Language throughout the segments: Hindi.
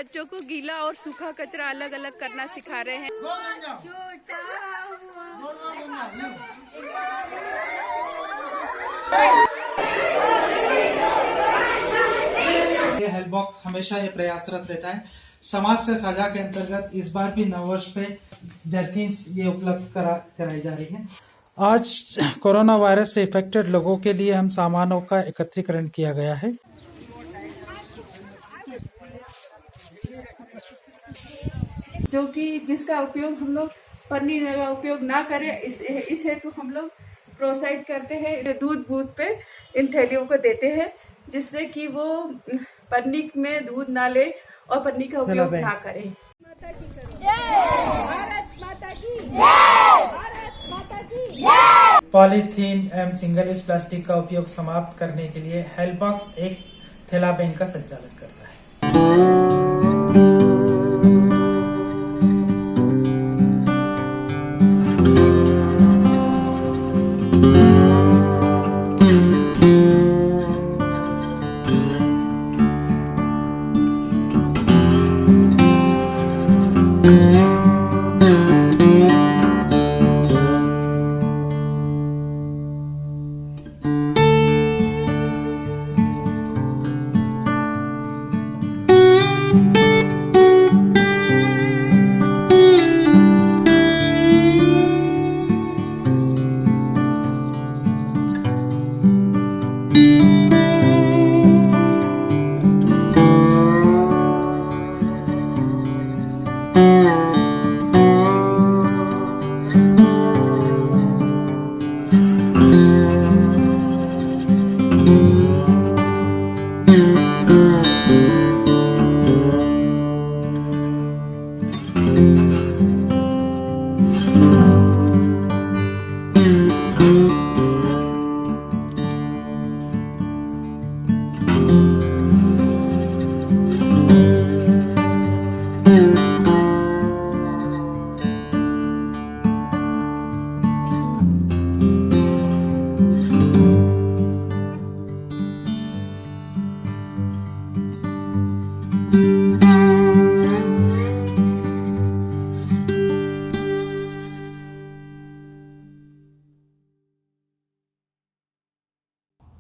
बच्चों को गीला और सूखा कचरा अलग अलग करना सिखा रहे हैं। ये हेल्प बॉक्स हमेशा ये प्रयासरत रहता है। समाज से साझा के अंतर्गत इस बार भी नववर्ष पे जर्किन्स ये उपलब्ध कराई जा रही है। आज कोरोना वायरस से इफेक्टेड लोगों के लिए हम सामानों का एकत्रीकरण किया गया है। जो कि जिसका उपयोग हम लोग पन्नी का उपयोग ना करें, इस हेतु हम लोग प्रोत्साहित करते हैं। इसे दूध बूथ पे इन थैलियों को देते हैं, जिससे कि वो पन्नी में दूध ना ले और पन्नी का उपयोग ना करें। माता की भारत माता की भारत माता की। पॉलीथीन एवं सिंगल यूज प्लास्टिक का उपयोग समाप्त करने के लिए हेल्प बॉक्स एक थैला बैंक का संचालन करता है।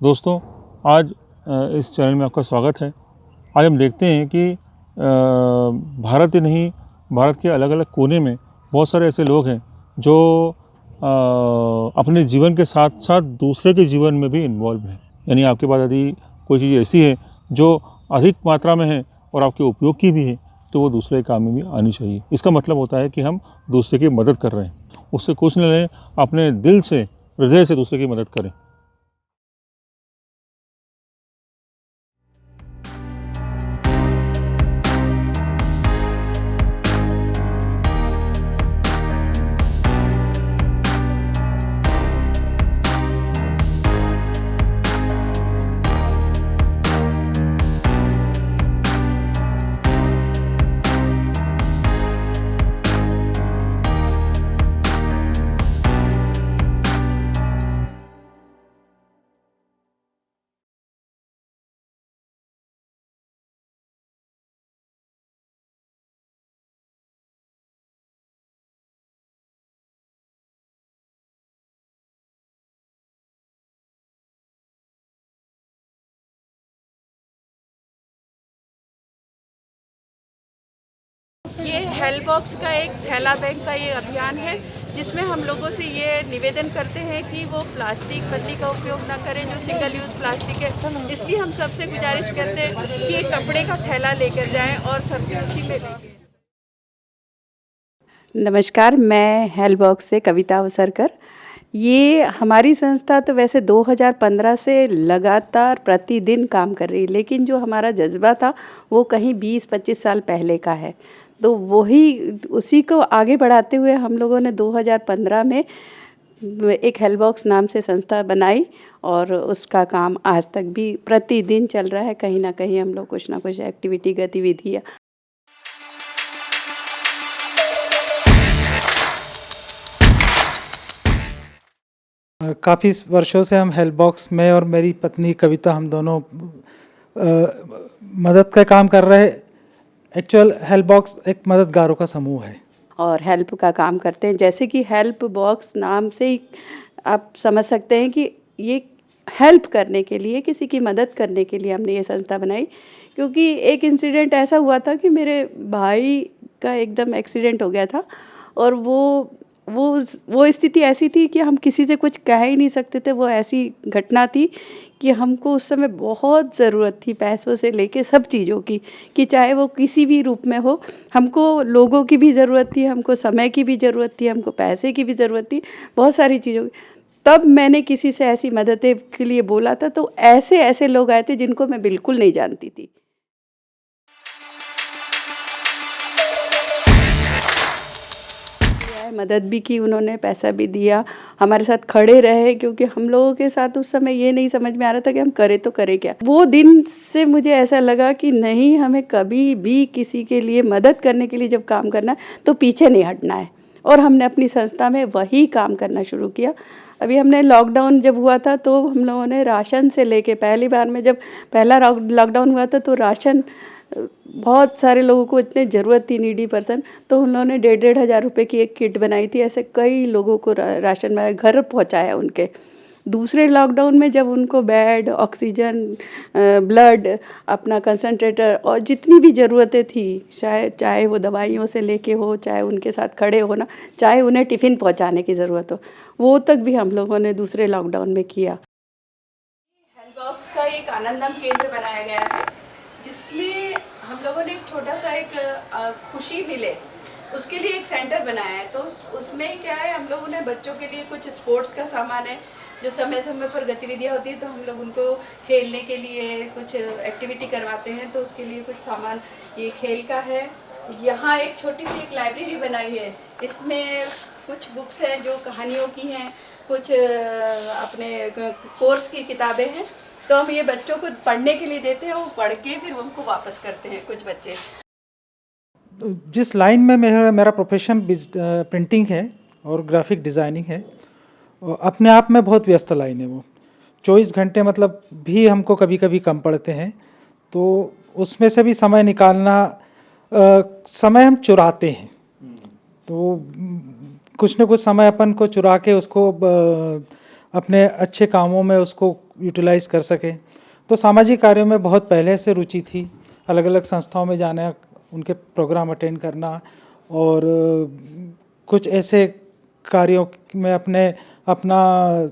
दोस्तों, आज इस चैनल में आपका स्वागत है। आज हम देखते हैं कि भारत ही नहीं, भारत के अलग अलग कोने में बहुत सारे ऐसे लोग हैं जो अपने जीवन के साथ साथ दूसरे के जीवन में भी इन्वॉल्व हैं। यानी आपके पास यदि कोई चीज़ ऐसी है जो अधिक मात्रा में है और आपके उपयोग की भी है, तो वो दूसरे काम में भी आनी चाहिए। इसका मतलब होता है कि हम दूसरे की मदद कर रहे हैं। उससे कुछ न लें, अपने दिल से, हृदय से दूसरे की मदद करें। ये हेल्प बॉक्स का एक थैला बैंक का ये अभियान है, जिसमें हम लोगों से ये निवेदन करते हैं कि वो प्लास्टिक पन्नी का उपयोग ना करें, जो सिंगल यूज़ प्लास्टिक है। इसलिए हम सबसे गुजारिश करते हैं कि एक कपड़े का थैला लेकर जाएं और सब्जी उसी में लेके। नमस्कार, मैं हेल्प बॉक्स से कविता अवसरकर। ये हमारी संस्था तो वैसे 2015 से लगातार प्रतिदिन काम कर रही है, लेकिन जो हमारा जज्बा था वो कहीं 20-25 साल पहले का है। तो उसी को आगे बढ़ाते हुए हम लोगों ने 2015 में एक हेल्प बॉक्स नाम से संस्था बनाई और उसका काम आज तक भी प्रतिदिन चल रहा है। कहीं ना कहीं हम लोग कुछ ना कुछ एक्टिविटी, गतिविधियाँ काफ़ी वर्षों से हम हेल्प बॉक्स में और मेरी पत्नी कविता हम दोनों मदद का काम कर रहे एक्चुअल हेल्प बॉक्स एक मददगारों का समूह है और हेल्प का काम करते हैं। जैसे कि हेल्प बॉक्स नाम से ही आप समझ सकते हैं कि ये हेल्प करने के लिए, किसी की मदद करने के लिए हमने ये संस्था बनाई। क्योंकि एक इंसिडेंट ऐसा हुआ था कि मेरे भाई का एकदम एक्सीडेंट हो गया था और वो स्थिति ऐसी थी कि हम किसी से कुछ कह ही नहीं सकते थे। वो ऐसी घटना थी कि हमको उस समय बहुत ज़रूरत थी, पैसों से लेके सब चीज़ों की, कि चाहे वो किसी भी रूप में हो। हमको लोगों की भी ज़रूरत थी, हमको समय की भी ज़रूरत थी, हमको पैसे की भी ज़रूरत थी, बहुत सारी चीज़ों की। तब मैंने किसी से ऐसी मदद के लिए बोला था, तो ऐसे ऐसे लोग आए थे जिनको मैं बिल्कुल नहीं जानती थी। मदद भी की उन्होंने, पैसा भी दिया, हमारे साथ खड़े रहे। क्योंकि हम लोगों के साथ उस समय ये नहीं समझ में आ रहा था कि हम करें तो करें क्या। वो दिन से मुझे ऐसा लगा कि नहीं, हमें कभी भी किसी के लिए मदद करने के लिए जब काम करना है तो पीछे नहीं हटना है। और हमने अपनी संस्था में वही काम करना शुरू किया। अभी हमने लॉकडाउन जब हुआ था तो हम लोगों ने राशन से लेके, पहली बार में जब पहला लॉकडाउन हुआ था तो राशन बहुत सारे लोगों को इतने ज़रूरत थी, नीडी पर्सन, तो उन्होंने 1,500 रुपये की एक किट बनाई थी। ऐसे कई लोगों को राशन में घर पहुंचाया उनके। दूसरे लॉकडाउन में जब उनको बेड, ऑक्सीजन, ब्लड, अपना कंसंट्रेटर और जितनी भी ज़रूरतें थी, चाहे वो दवाइयों से लेके हो, चाहे उनके साथ खड़े होना, चाहे उन्हें टिफ़िन पहुंचाने की ज़रूरत हो, वो तक भी हम लोगों ने दूसरे लॉकडाउन में किया। हेल्प बॉक्स का एक आनंदम केंद्र बनाया गया है, जिसमें हम लोगों ने एक छोटा सा एक खुशी मिले उसके लिए एक सेंटर बनाया है। तो उसमें क्या है, हम लोगों ने बच्चों के लिए कुछ स्पोर्ट्स का सामान है, जो समय समय पर गतिविधियाँ होती है तो हम लोग उनको खेलने के लिए कुछ एक्टिविटी करवाते हैं। तो उसके लिए कुछ सामान ये खेल का है। यहाँ एक छोटी सी एक लाइब्रेरी बनाई है, इसमें कुछ बुक्स हैं जो कहानियों की हैं, कुछ अपने कोर्स की किताबें हैं। तो हम ये बच्चों को पढ़ने के लिए देते हैं, वो पढ़ के फिर उनको वापस करते हैं कुछ बच्चे। जिस लाइन में मेरा प्रोफेशन प्रिंटिंग है और ग्राफिक डिज़ाइनिंग है, अपने आप में बहुत व्यस्त लाइन है। वो 24 घंटे मतलब भी हमको कभी कभी कम पड़ते हैं, तो उसमें से भी समय निकालना, समय हम चुराते हैं। तो कुछ न कुछ समय अपन को चुरा के उसको अपने अच्छे कामों में उसको यूटिलाइज़ कर सके। तो सामाजिक कार्यों में बहुत पहले से रुचि थी, अलग अलग संस्थाओं में जाना, उनके प्रोग्राम अटेंड करना और कुछ ऐसे कार्यों में अपना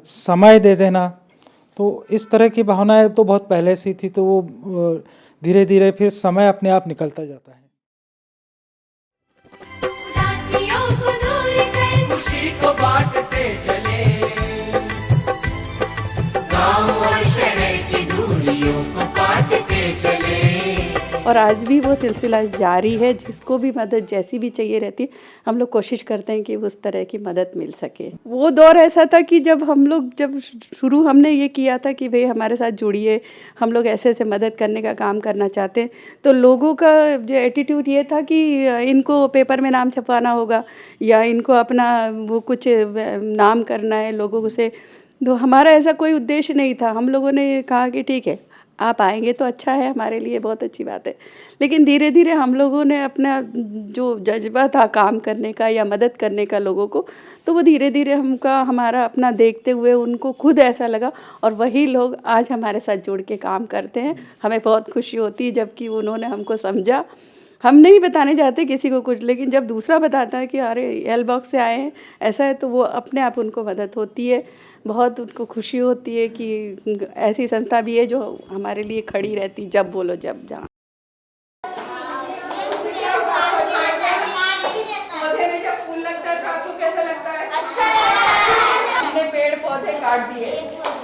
समय दे देना। तो इस तरह की भावनाएं तो बहुत पहले से थी, तो वो धीरे धीरे फिर समय अपने आप निकलता जाता है। उदासियों को दूर कर खुशी को बांटते चले, गांव और शहर की दूरियों को काटते चले। और आज भी वो सिलसिला जारी है। जिसको भी मदद जैसी भी चाहिए रहती है, हम लोग कोशिश करते हैं कि उस तरह की मदद मिल सके। वो दौर ऐसा था कि जब शुरू हमने ये किया था कि भाई हमारे साथ जुड़िए, हम लोग ऐसे ऐसे मदद करने का काम करना चाहते हैं, तो लोगों का जो एटीट्यूड ये था कि इनको पेपर में नाम छपवाना होगा या इनको अपना वो कुछ नाम करना है लोगों से। तो हमारा ऐसा कोई उद्देश्य नहीं था। हम लोगों ने कहा कि ठीक है, आप आएंगे तो अच्छा है, हमारे लिए बहुत अच्छी बात है। लेकिन धीरे धीरे हम लोगों ने अपना जो जज्बा था काम करने का या मदद करने का लोगों को, तो वो धीरे धीरे हमारा अपना देखते हुए उनको खुद ऐसा लगा, और वही लोग आज हमारे साथ जुड़ के काम करते हैं। हमें बहुत खुशी होती है जबकि उन्होंने हमको समझा। हम नहीं बताने चाहते किसी को कुछ, लेकिन जब दूसरा बताता है कि अरे हेल्प बॉक्स से आए हैं ऐसा है, तो वो अपने आप उनको मदद होती है, बहुत उनको खुशी होती है कि ऐसी संस्था भी है जो हमारे लिए खड़ी रहती, जब बोलो जब जहाँ। पौधे में जब फूल लगता है तो आपको कैसा लगता है? अच्छा। हमने पेड़ पौधे काट दिए,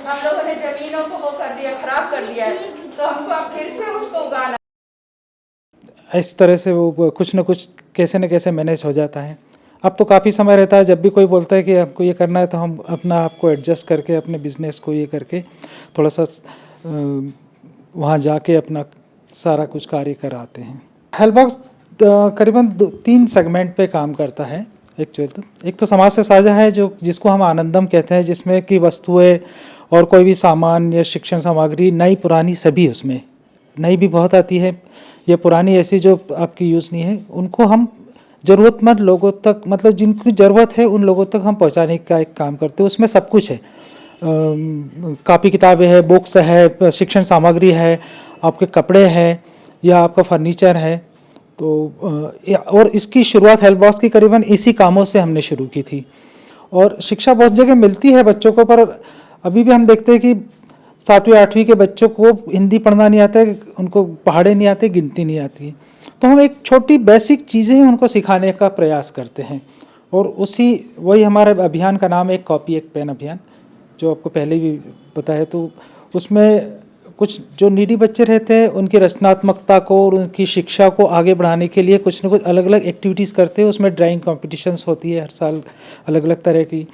हम लोगों ने जमीनों को वो कर दिया, खराब कर दिया है, तो हमको अब फिर से उसको उगाना। इस तरह से वो कुछ न कुछ कैसे न कैसे मैनेज हो जाता है। अब तो काफ़ी समय रहता है, जब भी कोई बोलता है कि आपको ये करना है तो हम अपना आपको एडजस्ट करके अपने बिजनेस को ये करके थोड़ा सा वहाँ जाके अपना सारा कुछ कार्य कराते हैं। हेल्प बॉक्स करीबन 3 सेगमेंट पे काम करता है। एक तो समाज से साझा है, जिसको हम आनंदम कहते हैं, जिसमें कि वस्तुएं और कोई भी सामान या शिक्षण सामग्री नई पुरानी सभी उसमें नई भी बहुत आती है, ये पुरानी ऐसी जो आपकी यूज़ नहीं है, उनको हम ज़रूरतमंद लोगों तक, मतलब जिनकी ज़रूरत है उन लोगों तक हम पहुंचाने का एक काम करते हैं। उसमें सब कुछ है, कापी किताबें है, बुक्स है, शिक्षण सामग्री है, आपके कपड़े हैं या आपका फर्नीचर है। तो और इसकी शुरुआत हेल्प बॉक्स की करीबन इसी कामों से हमने शुरू की थी। और शिक्षा बहुत जगह मिलती है बच्चों को, पर अभी भी हम देखते हैं कि 7वीं 8वीं के बच्चों को हिंदी पढ़ना नहीं आता है, उनको पहाड़े नहीं आते, गिनती नहीं आती है। तो हम एक छोटी बेसिक चीज़ें ही उनको सिखाने का प्रयास करते हैं, और वही हमारे अभियान का नाम है, एक कॉपी एक पेन अभियान, जो आपको पहले भी पता है। तो उसमें कुछ जो नीडी बच्चे रहते हैं उनकी रचनात्मकता को और उनकी शिक्षा को आगे बढ़ाने के लिए कुछ न कुछ अलग अलग एक्टिविटीज़ करते हैं। उसमें ड्राइंग कॉम्पिटिशन्स होती है हर साल अलग अलग तरह की,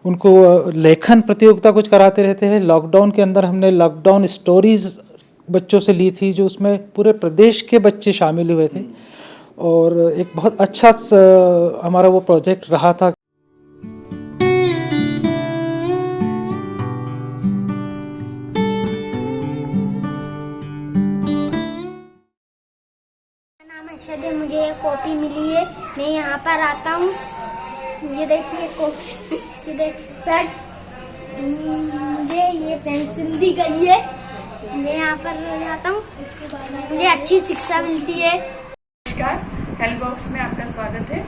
उनको लेखन प्रतियोगिता कुछ कराते रहते हैं। लॉकडाउन के अंदर हमने लॉकडाउन स्टोरीज़ बच्चों से ली थी, जो उसमें पूरे प्रदेश के बच्चे शामिल हुए थे, और एक बहुत अच्छा हमारा वो प्रोजेक्ट रहा था। नाम अर्शद है, मुझे ये कॉपी मिली है, मैं यहाँ पर आता हूँ। ये देखिए कॉपी, ये देख सर, मुझे ये पेंसिल दी गई है, मैं यहाँ पर जाता हूँ, मुझे अच्छी शिक्षा मिलती है। नमस्कार, हेल्प बॉक्स में आपका स्वागत है।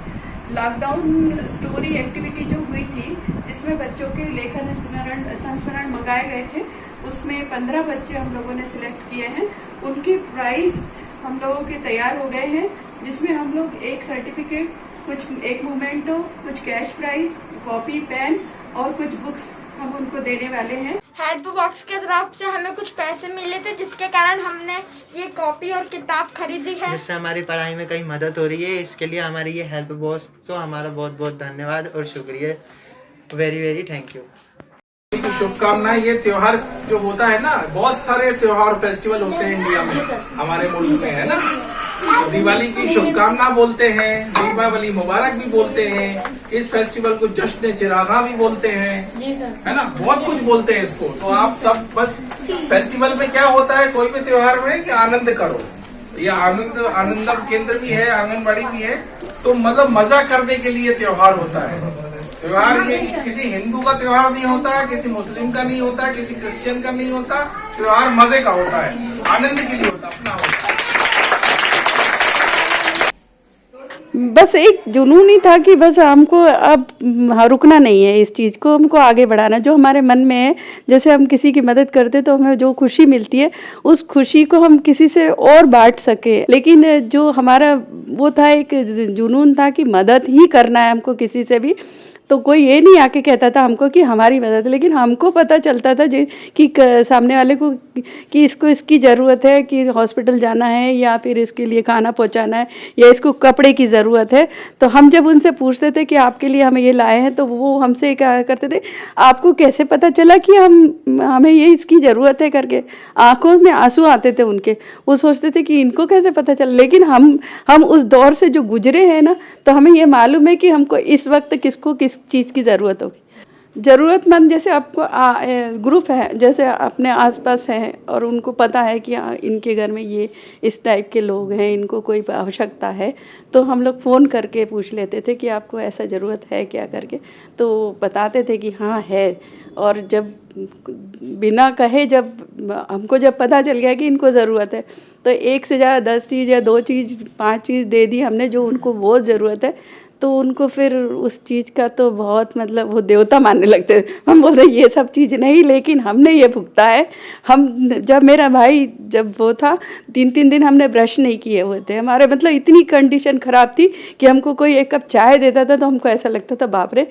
लॉकडाउन स्टोरी एक्टिविटी जो हुई थी, जिसमें बच्चों के लेखन संस्मरण मंगाए गए थे, उसमें 15 बच्चे हम लोगों ने सिलेक्ट किए हैं। उनके प्राइज हम लोगों के तैयार हो गए हैं, जिसमें हम लोग एक सर्टिफिकेट, कुछ एक मोमेंटो, कुछ कैश प्राइज, कॉपी पेन और कुछ बुक्स हम उनको देने वाले हैं। हेल्प बॉक्स की तरफ से हमें कुछ पैसे मिले थे, जिसके कारण हमने ये कॉपी और किताब खरीदी है, जिससे हमारी पढ़ाई में कई मदद हो रही है। इसके लिए हमारी ये हेल्प बॉक्स को हमारा बहुत बहुत धन्यवाद और शुक्रिया, वेरी वेरी थैंक यू। की शुभकामनाएं। ये त्योहार जो होता है ना, बहुत सारे त्योहार फेस्टिवल होते हैं इंडिया में, हमारे मुल्क में, है ना। तो दिवाली की शुभकामना बोलते हैं, दीपावली मुबारक भी बोलते हैं, इस फेस्टिवल को जश्न चिरागा भी बोलते हैं, है ना, बहुत कुछ बोलते हैं इसको। तो आप सब बस फेस्टिवल में क्या होता है, कोई भी त्योहार में, कि आनंद करो। ये आनंदम केंद्र भी है, आंगनबाड़ी भी है, तो मतलब मजा करने के लिए त्योहार होता है। त्योहार ये किसी हिंदू का त्योहार नहीं होता, किसी मुस्लिम का नहीं होता, किसी क्रिश्चियन का नहीं होता। त्योहार मजे का होता है, आनंद के लिए होता, अपना होता है। बस एक जुनून ही था कि बस हमको अब रुकना नहीं है, इस चीज़ को हमको आगे बढ़ाना। जो हमारे मन में है, जैसे हम किसी की मदद करते तो हमें जो खुशी मिलती है, उस खुशी को हम किसी से और बांट सके। लेकिन जो हमारा वो था, एक जुनून था कि मदद ही करना है हमको किसी से भी। तो कोई ये नहीं आके कहता था हमको कि हमारी मदद, लेकिन हमको पता चलता था कि सामने वाले को कि इसको इसकी ज़रूरत है, कि हॉस्पिटल जाना है या फिर इसके लिए खाना पहुंचाना है या इसको कपड़े की ज़रूरत है। तो हम जब उनसे पूछते थे कि आपके लिए हमें ये लाए हैं, तो वो हमसे क्या करते थे, आपको कैसे पता चला कि हमें ये इसकी ज़रूरत है करके। आंखों में आंसू आते थे उनके, वो सोचते थे कि इनको कैसे पता चला। लेकिन हम उस दौर से जो गुजरे हैं ना, तो हमें ये मालूम है कि हमको इस वक्त किसको किस चीज़ की ज़रूरत होगी। ज़रूरतमंद जैसे आपको ग्रुप है, जैसे अपने आसपास है और उनको पता है कि इनके घर में ये इस टाइप के लोग हैं, इनको कोई आवश्यकता है, तो हम लोग फ़ोन करके पूछ लेते थे कि आपको ऐसा ज़रूरत है क्या करके। तो बताते थे कि हाँ है। और जब बिना कहे हमको जब पता चल गया कि इनको ज़रूरत है, तो एक से ज़्यादा 10 चीज़ या 2 चीज़ 5 चीज़ दे दी हमने, जो उनको बहुत ज़रूरत है। तो उनको फिर उस चीज़ का तो बहुत मतलब वो देवता मानने लगते। हम बोलते ये सब चीज़ नहीं, लेकिन हमने ये भुगता है। जब मेरा भाई जब वो था, 3-3 दिन हमने ब्रश नहीं किए हुए थे। हमारे मतलब इतनी कंडीशन ख़राब थी कि हमको कोई एक कप चाय देता था तो हमको ऐसा लगता था बाप रे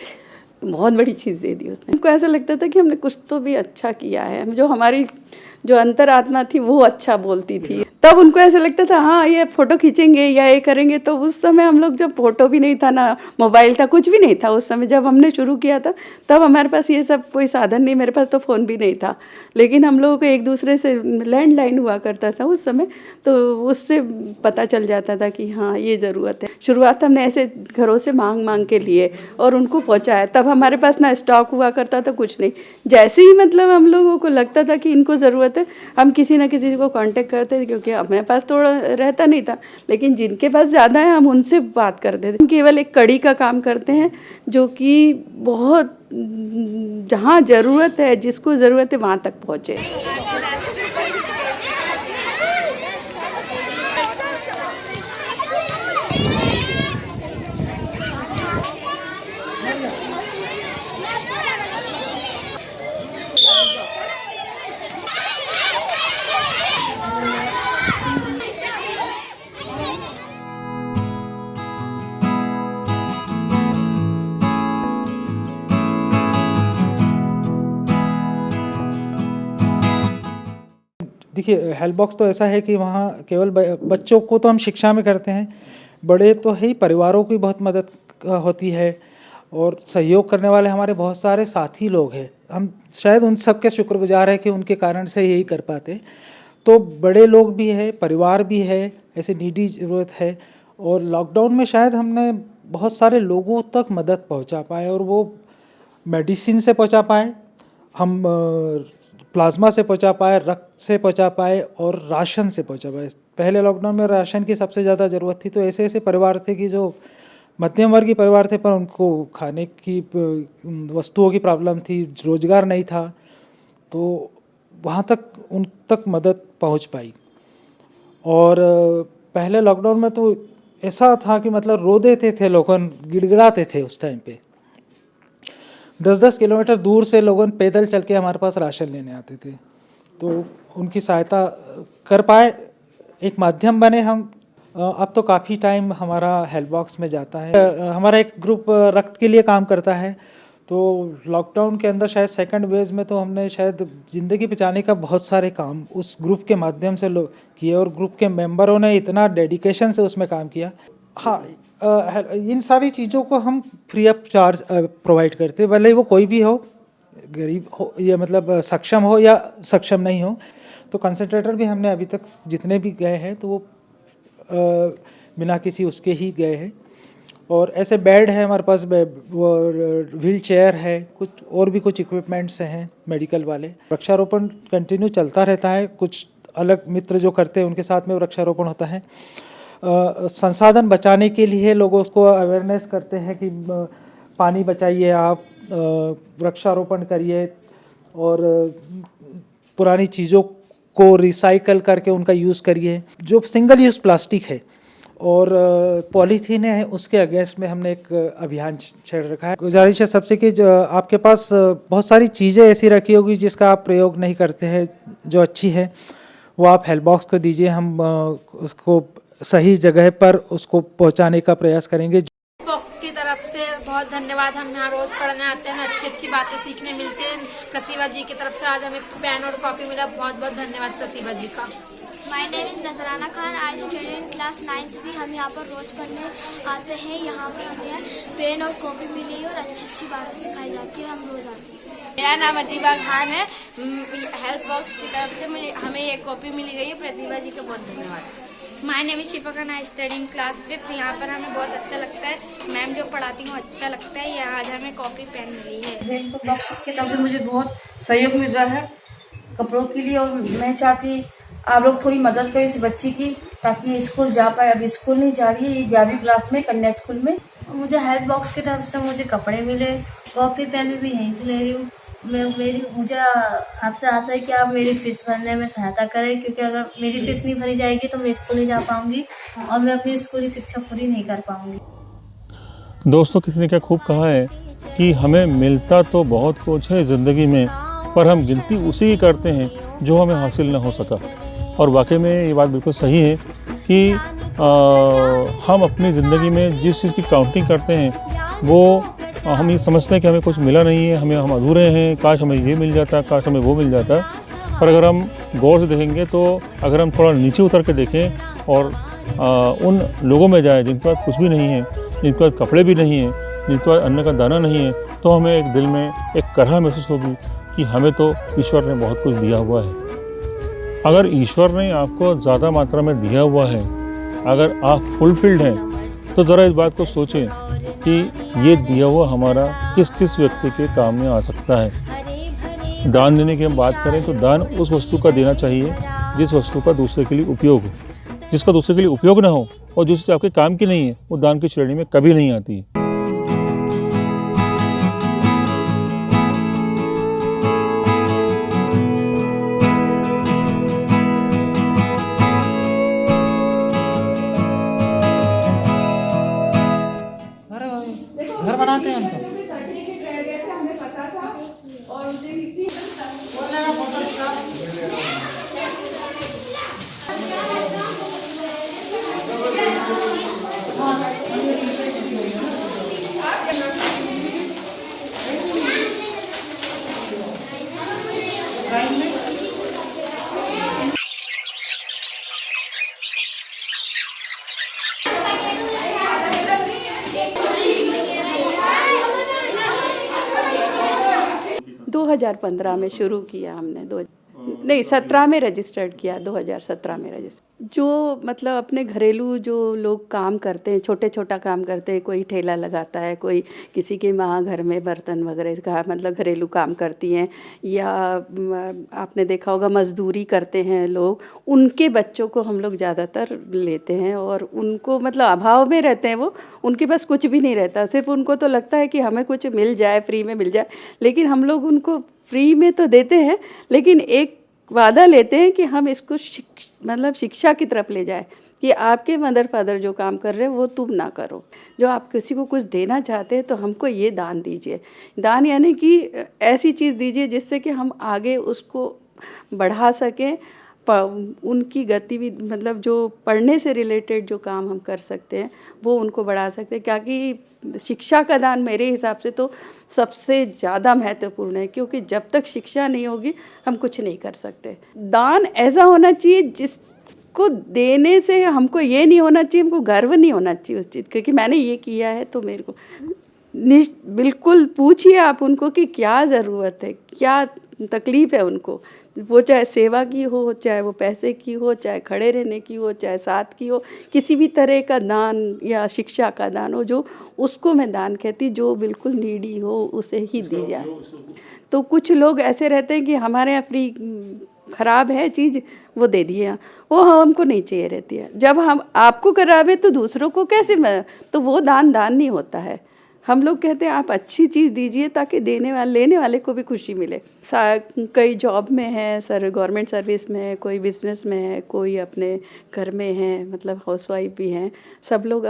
बहुत बड़ी चीज़ दे दी उसने। हमको ऐसा लगता था कि हमने कुछ तो भी अच्छा किया है, जो हमारी जो अंतरात्मा थी वो अच्छा बोलती थी। तब उनको ऐसा लगता था हाँ ये फ़ोटो खींचेंगे या ये करेंगे। तो उस समय हम लोग जब फ़ोटो भी नहीं था, ना मोबाइल था, कुछ भी नहीं था उस समय जब हमने शुरू किया था, तब हमारे पास ये सब कोई साधन नहीं, मेरे पास तो फ़ोन भी नहीं था। लेकिन हम लोगों को एक दूसरे से लैंडलाइन हुआ करता था उस समय, तो उससे पता चल जाता था कि हाँ ये ज़रूरत है। शुरुआत हमने ऐसे घरों से मांग के लिए और उनको पहुँचाया। तब हमारे पास ना स्टॉक हुआ करता था, कुछ नहीं। जैसे ही मतलब हम लोगों को लगता था कि इनको ज़रूरत है, हम किसी ना किसी को कांटेक्ट करते थे, क्योंकि अपने पास थोड़ा रहता नहीं था। लेकिन जिनके पास ज़्यादा है हम उनसे बात करते थे। हम केवल एक कड़ी का काम करते हैं, जो कि बहुत जहाँ ज़रूरत है, जिसको ज़रूरत है वहाँ तक पहुँचे। देखिए, हेल्प बॉक्स तो ऐसा है कि वहाँ केवल बच्चों को तो हम शिक्षा में करते हैं, बड़े तो है ही, परिवारों की बहुत मदद होती है और सहयोग करने वाले हमारे बहुत सारे साथी लोग हैं। हम शायद उन सब के शुक्रगुजार हैं कि उनके कारण से यही कर पाते। तो बड़े लोग भी है, परिवार भी है, ऐसे नीडी ज़रूरत है। और लॉकडाउन में शायद हमने बहुत सारे लोगों तक मदद पहुंचा पाए, और वो मेडिसिन से पहुंचा पाए, हम प्लाज्मा से पहुंचा पाए, रक्त से पहुंचा पाए और राशन से पहुंचा पाए। पहले लॉकडाउन में राशन की सबसे ज़्यादा ज़रूरत थी, तो ऐसे ऐसे परिवार थे कि जो मध्यम वर्गीय परिवार थे, पर उनको खाने की वस्तुओं की प्रॉब्लम थी, रोज़गार नहीं था, तो वहाँ तक उन तक मदद पहुँच पाई। और पहले लॉकडाउन में तो ऐसा था कि मतलब रो देते थे लोग, गिड़गिड़ाते थे उस टाइम पे। 10-10 किलोमीटर दूर से लोग पैदल चल के हमारे पास राशन लेने आते थे, तो उनकी सहायता कर पाए, एक माध्यम बने हम। अब तो काफ़ी टाइम हमारा हेल्प बॉक्स में जाता है। हमारा एक ग्रुप रक्त के लिए काम करता है, तो लॉकडाउन के अंदर शायद सेकंड वेव में तो हमने शायद ज़िंदगी बचाने का बहुत सारे काम उस ग्रुप के माध्यम से किए, और ग्रुप के मेंबरों ने इतना डेडिकेशन से उसमें काम किया। हाँ, इन सारी चीज़ों को हम फ्री ऑफ चार्ज प्रोवाइड करते, भले वो कोई भी हो, गरीब हो या मतलब सक्षम हो या सक्षम नहीं हो। तो कंसंट्रेटर भी हमने अभी तक जितने भी गए हैं तो वो बिना किसी उसके ही गए हैं। और ऐसे बेड है हमारे पास, वो व्हील चेयर है, कुछ और भी कुछ इक्विपमेंट्स हैं मेडिकल वाले। वृक्षारोपण कंटिन्यू चलता रहता है, कुछ अलग मित्र जो करते हैं उनके साथ में वृक्षारोपण होता है। संसाधन बचाने के लिए लोगों को अवेयरनेस करते हैं कि पानी बचाइए, आप वृक्षारोपण करिए, और पुरानी चीज़ों को रिसाइकल करके उनका यूज़ करिए। जो सिंगल यूज़ प्लास्टिक है और पॉलीथीन है, उसके अगेंस्ट में हमने एक अभियान छेड़ रखा है। गुजारिश है सबसे कि आपके पास बहुत सारी चीज़ें ऐसी रखी होगी जिसका आप प्रयोग नहीं करते हैं, जो अच्छी है वो आप हेल्प बॉक्स को दीजिए, हम उसको सही जगह पर उसको पहुंचाने का प्रयास करेंगे। बॉक्स की तरफ से बहुत धन्यवाद। हम यहाँ रोज़ पढ़ने आते हैं, अच्छी अच्छी बातें सीखने मिलती हैं। प्रतिभा जी की तरफ से आज हमें पेन और कॉपी मिला, बहुत बहुत धन्यवाद प्रतिभा जी का। माय नेम इज़ नजराना Khan, I study in class 9th भी। हम यहाँ पर रोज़ पढ़ने आते हैं। यहाँ पर हमें पेन और कॉपी मिली और अच्छी अच्छी बातें सिखाई जाती है, हम रोज़ आते हैं। मेरा नाम अजीबा खान है। हेल्प बॉक्स की तरफ से हमें ये कॉपी मिली गई है, प्रतिभा जी का बहुत धन्यवाद। My name is Shifa Khan, I study in class 5th। यहाँ पर हमें बहुत अच्छा लगता है, मैम जो पढ़ाती हैं अच्छा लगता है। यहाँ आज हमें कॉपी पेन मिली है। हेल्प बॉक्स की तरफ से मुझे बहुत सहयोग मिल रहा है कपड़ों के लिए, और मैं चाहती आप लोग थोड़ी मदद करें इस बच्ची की, ताकि स्कूल जा पाए। अभी स्कूल नहीं जा रही है, ये 11वीं क्लास में कन्या स्कूल में। मुझे हेल्प बॉक्स की तरफ से मुझे कपड़े मिले, कॉपी पेन भी यहीं से ले रही हूँ। मुझे आपसे आशा है कि आप मेरी फीस भरने में सहायता करें, क्योंकि अगर मेरी फीस नहीं भरी जाएगी तो मैं स्कूल नहीं जा पाऊंगी और मैं अपनी स्कूली शिक्षा पूरी नहीं कर पाऊंगी। दोस्तों, किसी ने क्या खूब कहा है कि हमें मिलता तो बहुत कुछ है ज़िंदगी में, पर हम गिनती उसी की करते हैं जो हमें हासिल न हो सका। और वाकई में ये बात बिल्कुल सही है कि हम अपनी ज़िंदगी में जिस चीज़ की काउंटिंग करते हैं वो हम ये समझते हैं कि हमें कुछ मिला नहीं है, हम अधूरे हैं, काश हमें ये मिल जाता, काश हमें वो मिल जाता। पर अगर हम गौर से देखेंगे तो अगर हम थोड़ा नीचे उतर के देखें और उन लोगों में जाएं जिनके पास कुछ भी नहीं है, जिनके पास कपड़े भी नहीं हैं, जिनके पास अन्न का दाना नहीं है, तो हमें एक दिल में एक करह महसूस होगी कि हमें तो ईश्वर ने बहुत कुछ दिया हुआ है। अगर ईश्वर ने आपको ज़्यादा मात्रा में दिया हुआ है, अगर आप फुलफिल्ड हैं, तो ज़रा इस बात को सोचें कि ये दिया हुआ हमारा किस किस व्यक्ति के काम में आ सकता है। दान देने की हम बात करें तो दान उस वस्तु का देना चाहिए जिस वस्तु का दूसरे के लिए उपयोग हो। जिसका दूसरे के लिए उपयोग ना हो और जो चीज़ आपके काम की नहीं है, वो दान की श्रेणी में कभी नहीं आती है। घर बनाते हैं उनको। दो 2015 में शुरू किया हमने, 17 में रजिस्टर्ड किया, 2017 में रजिस्टर। जो मतलब अपने घरेलू जो लोग काम करते हैं, छोटे छोटा काम करते हैं, कोई ठेला लगाता है, कोई किसी के माँ घर में बर्तन वगैरह का मतलब घरेलू काम करती हैं, या आपने देखा होगा मजदूरी करते हैं लोग, उनके बच्चों को हम लोग ज़्यादातर लेते हैं और उनको मतलब अभाव में रहते हैं, वो उनके पास कुछ भी नहीं रहता, सिर्फ उनको तो लगता है कि हमें कुछ मिल जाए, फ्री में मिल जाए, लेकिन हम लोग उनको फ्री में तो देते हैं, लेकिन एक वादा लेते हैं कि हम इसको मतलब शिक्षा की तरफ ले जाए कि आपके मदर फादर जो काम कर रहे हैं वो तुम ना करो। जो आप किसी को कुछ देना चाहते हैं तो हमको ये दान दीजिए। दान यानी कि ऐसी चीज़ दीजिए जिससे कि हम आगे उसको बढ़ा सकें, उनकी गतिविधि मतलब जो पढ़ने से रिलेटेड जो काम हम कर सकते हैं वो उनको बढ़ा सकते हैं, क्योंकि शिक्षा का दान मेरे हिसाब से तो सबसे ज़्यादा महत्वपूर्ण है, क्योंकि जब तक शिक्षा नहीं होगी हम कुछ नहीं कर सकते। दान ऐसा होना चाहिए जिसको देने से हमको ये नहीं होना चाहिए, हमको गर्व नहीं होना चाहिए उस चीज़, क्योंकि मैंने ये किया है तो मेरे को बिल्कुल पूछिए आप उनको कि क्या ज़रूरत है, क्या तकलीफ़ है उनको, वो चाहे सेवा की हो, चाहे वो पैसे की हो, चाहे खड़े रहने की हो, चाहे साथ की हो, किसी भी तरह का दान या शिक्षा का दान हो, जो उसको मैं दान कहती, जो बिल्कुल नीडी हो उसे ही दी जाए। तो कुछ लोग ऐसे रहते हैं कि हमारे यहाँ फ्री ख़राब है चीज़, वो दे दिए, वो हमको नहीं चाहिए रहती है। जब हम आपको करावे तो दूसरों को कैसे, तो वो दान नहीं होता है। हम लोग कहते हैं आप अच्छी चीज़ दीजिए ताकि देने वाले लेने वाले को भी खुशी मिले। कई जॉब में है, गवर्नमेंट सर्विस में है, कोई बिजनेस में है, कोई अपने घर में है, मतलब हाउसवाइफ भी हैं। सब लोग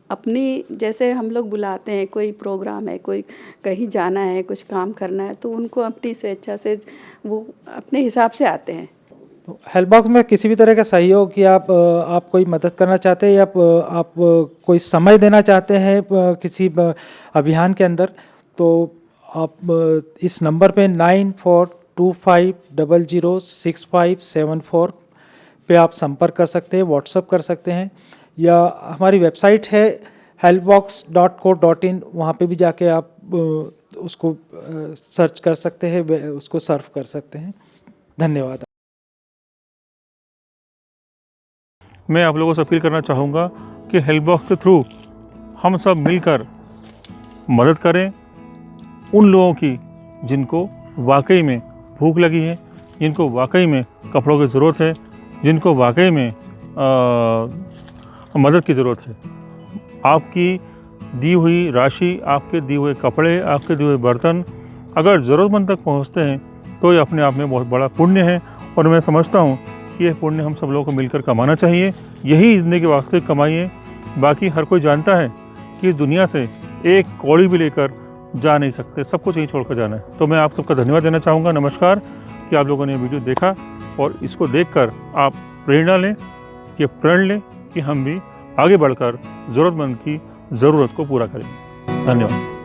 अपनी जैसे हम लोग बुलाते हैं, कोई प्रोग्राम है, कोई कहीं जाना है, कुछ काम करना है, तो उनको अपनी स्वेच्छा से वो अपने हिसाब से आते हैं। तो हेल्प बॉक्स में किसी भी तरह का सहयोग या आप कोई मदद करना चाहते हैं या आप कोई समय देना चाहते हैं किसी अभियान के अंदर, तो आप इस नंबर पे 9425006574 पे आप संपर्क कर सकते हैं, व्हाट्सएप कर सकते हैं, या हमारी वेबसाइट है helpbox.co.in, वहाँ पे भी जाके आप उसको सर्च कर सकते हैं, उसको सर्व कर सकते हैं। धन्यवाद। मैं आप लोगों से अपील करना चाहूँगा कि हेल्प बॉक्स के थ्रू हम सब मिलकर मदद करें उन लोगों की जिनको वाकई में भूख लगी है, जिनको वाकई में कपड़ों की ज़रूरत है, जिनको वाकई में मदद की ज़रूरत है। आपकी दी हुई राशि, आपके दिए हुए कपड़े, आपके दिए हुए बर्तन अगर ज़रूरतमंद तक पहुँचते हैं तो ये अपने आप में बहुत बड़ा पुण्य है, और मैं समझता हूँ कि यह पुण्य हम सब लोगों को मिलकर कमाना चाहिए। यही ज़िंदगी की वास्तविक कमाई है। बाकी हर कोई जानता है कि इस दुनिया से एक कौड़ी भी लेकर जा नहीं सकते, सब कुछ यहीं छोड़कर जाना है। तो मैं आप सबका धन्यवाद देना चाहूँगा। नमस्कार कि आप लोगों ने ये वीडियो देखा और इसको देखकर आप प्रेरणा लें, ये प्रण लें कि हम भी आगे बढ़कर ज़रूरतमंद की ज़रूरत को पूरा करेंगे। धन्यवाद।